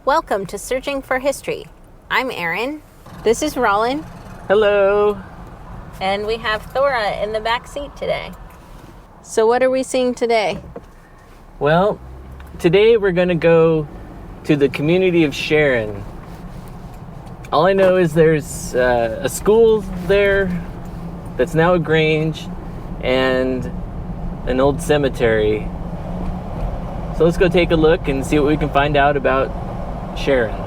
Welcome to Searching for History. I'm Erin. This is Rollin. Hello. And we have Thora in the back seat today. So what are we seeing today? Well, today we're going to go to the community of Sharon. All I know is there's a school there that's now a grange and an old cemetery. So let's go take a look and see what we can find out about Sharon.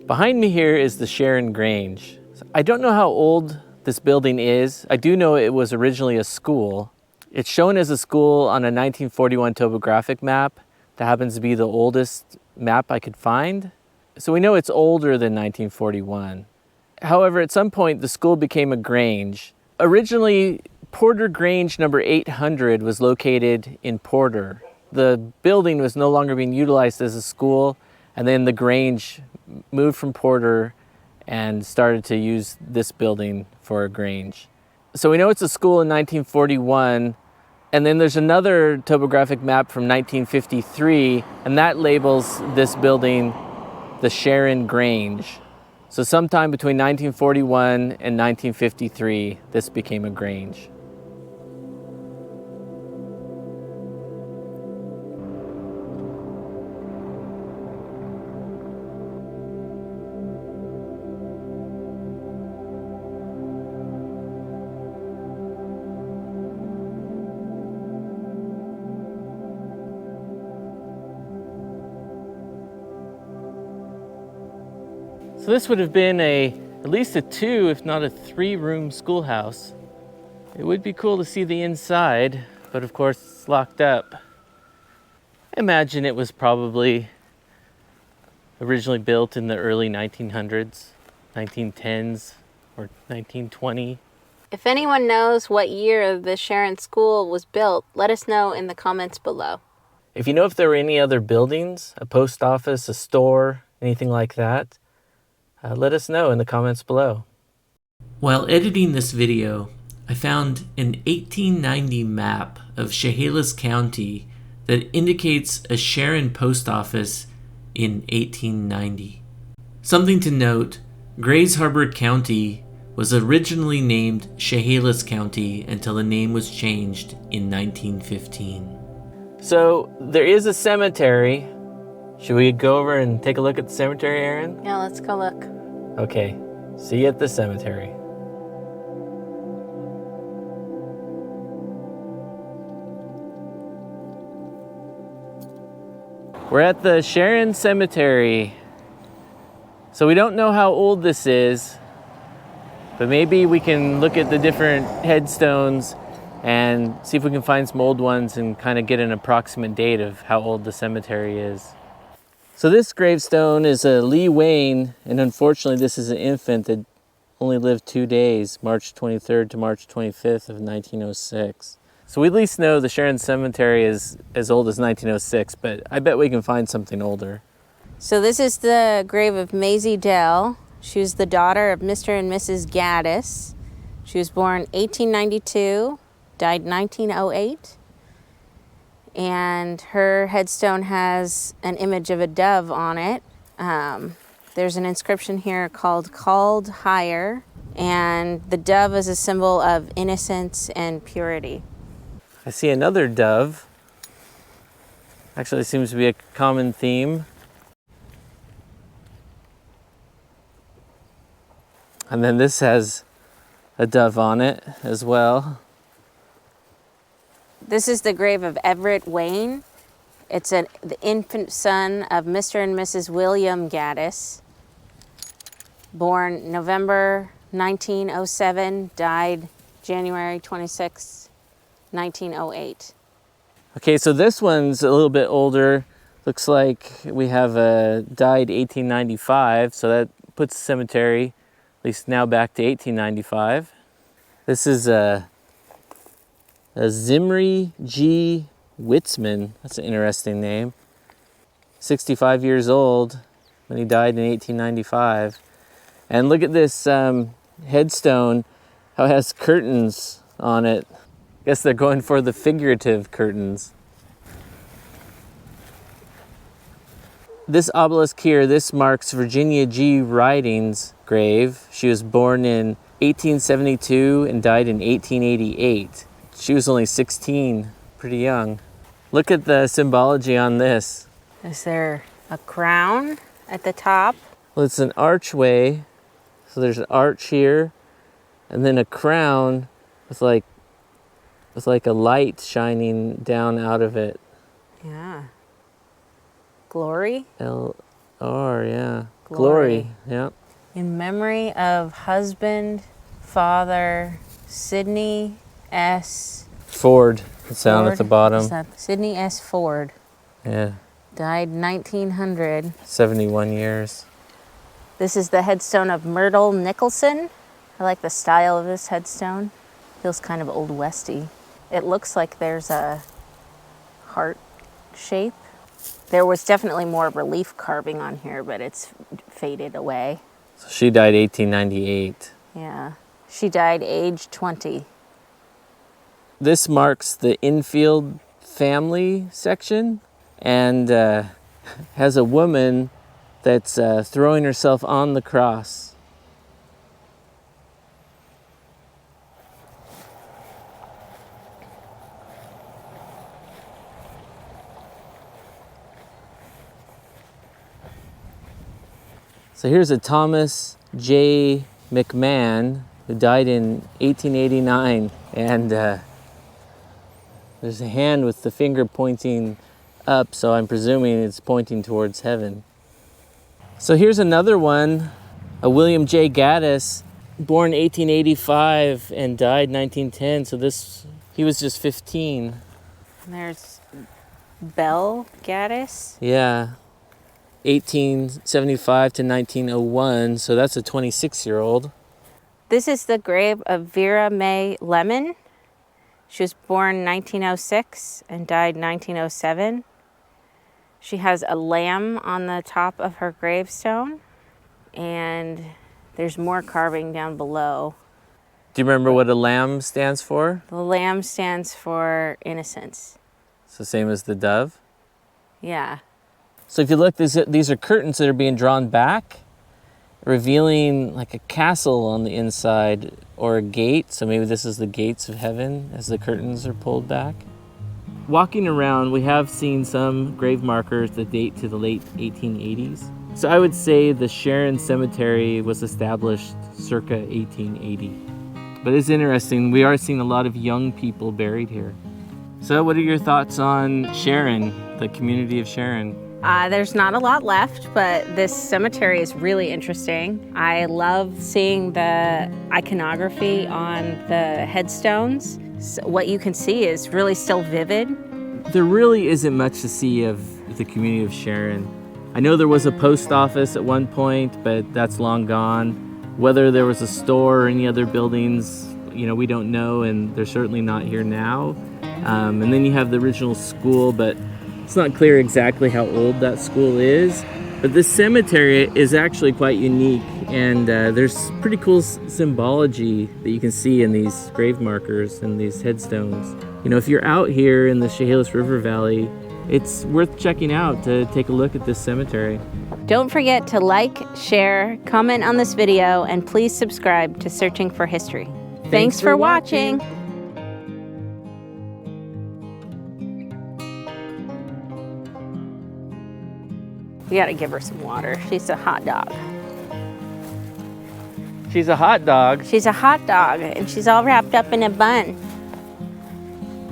Behind me here is the Sharon Grange. I don't know how old this building is. I do know it was originally a school. It's shown as a school on a 1941 topographic map. That happens to be the oldest map I could find. So we know it's older than 1941. However, at some point the school became a grange. Originally, Porter Grange number 800 was located in Porter. The building was no longer being utilized as a school, and then the Grange moved from Porter and started to use this building for a grange. So we know it's a school in 1941, and then there's another topographic map from 1953, and that labels this building the Sharon Grange. So sometime between 1941 and 1953, this became a grange. So this would have been at least a 2, if not a 3-room schoolhouse. It would be cool to see the inside, but of course it's locked up. I imagine it was probably originally built in the early 1900s, 1910s, or 1920. If anyone knows what year the Sharon School was built, let us know in the comments below. If you know if there were any other buildings, a post office, a store, anything like that, let us know in the comments below. While editing this video, I found an 1890 map of Chehalis County that indicates a Sharon post office in 1890. Something to note, Grays Harbor County was originally named Chehalis County until the name was changed in 1915. So there is a cemetery. Should we go over and take a look at the cemetery, Erin? Yeah, let's go look. Okay, see you at the cemetery. We're at the Sharon Cemetery. So we don't know how old this is, but maybe we can look at the different headstones and see if we can find some old ones and kind of get an approximate date of how old the cemetery is. So this gravestone is a Lee Wayne, and unfortunately this is an infant that only lived 2 days, March 23rd to March 25th of 1906. So we at least know the Sharon Cemetery is as old as 1906, but I bet we can find something older. So this is the grave of Maisie Dell. She was the daughter of Mr. and Mrs. Gaddis. She was born 1892, died 1908. And her headstone has an image of a dove on it. There's an inscription here called higher, and the dove is a symbol of innocence and purity. I see another dove. Actually, it seems to be a common theme. And then this has a dove on it as well. This is the grave of Everett Wayne. It's the infant son of Mr. and Mrs. William Gaddis. Born November 1907, died January 26, 1908. Okay, so this one's a little bit older. Looks like we have died 1895, so that puts the cemetery at least now back to 1895. This is a Zimri G. Witzman. That's an interesting name. 65 years old when he died in 1895. And look at this headstone, how it has curtains on it. Guess they're going for the figurative curtains. This obelisk here, this marks Virginia G. Riding's grave. She was born in 1872 and died in 1888. She was only 16, pretty young. Look at the symbology on this. Is there a crown at the top? Well, it's an archway. So there's an arch here, and then a crown with like a light shining down out of it. Yeah. Glory? L-R, yeah. Glory. Yeah. In memory of husband, father, Sidney S. Ford, it's down at the Is bottom. that Sidney S. Ford? Yeah, Died 1900. 71 years. This is the headstone of Myrtle Nicholson. I like the style of this headstone. Feels kind of old westy. It looks like there's a heart shape. There was definitely more relief carving on here, but it's faded away. So she died 1898. Yeah. She died age 20. This marks the infield family section, and has a woman that's throwing herself on the cross. So here's a Thomas J. McMahon who died in 1889, and there's a hand with the finger pointing up, so I'm presuming it's pointing towards heaven. So here's another one, a William J. Gaddis, born 1885 and died 1910. So he was just 15. There's Belle Gaddis. Yeah, 1875 to 1901. So that's a 26-year-old. This is the grave of Vera Mae Lemon. She was born 1906 and died 1907. She has a lamb on the top of her gravestone, and there's more carving down below. Do you remember what a lamb stands for? The lamb stands for innocence. It's the same as the dove. Yeah. So if you look, these are curtains that are being drawn back, revealing like a castle on the inside or a gate. So maybe this is the gates of heaven as the curtains are pulled back. Walking around, we have seen some grave markers that date to the late 1880s. So I would say the Sharon Cemetery was established circa 1880. But it's interesting, we are seeing a lot of young people buried here. So what are your thoughts on Sharon, the community of Sharon? There's not a lot left, but this cemetery is really interesting. I love seeing the iconography on the headstones. So what you can see is really still vivid. There really isn't much to see of the community of Sharon. I know there was a post office at one point, but that's long gone. Whether there was a store or any other buildings, we don't know, and they're certainly not here now. And then you have the original school, but it's not clear exactly how old that school is. But this cemetery is actually quite unique, and there's pretty cool symbology that you can see in these grave markers and these headstones. If you're out here in the Chehalis River Valley, it's worth checking out to take a look at this cemetery. Don't forget to like, share, comment on this video, and please subscribe to Searching for History. Thanks for watching. We gotta give her some water. She's a hot dog. She's a hot dog. She's a hot dog, and she's all wrapped up in a bun.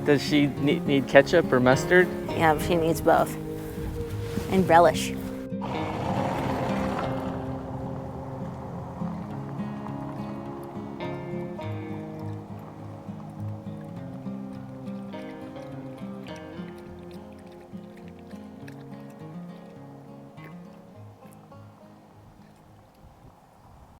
Does she need ketchup or mustard? Yeah, she needs both. And relish.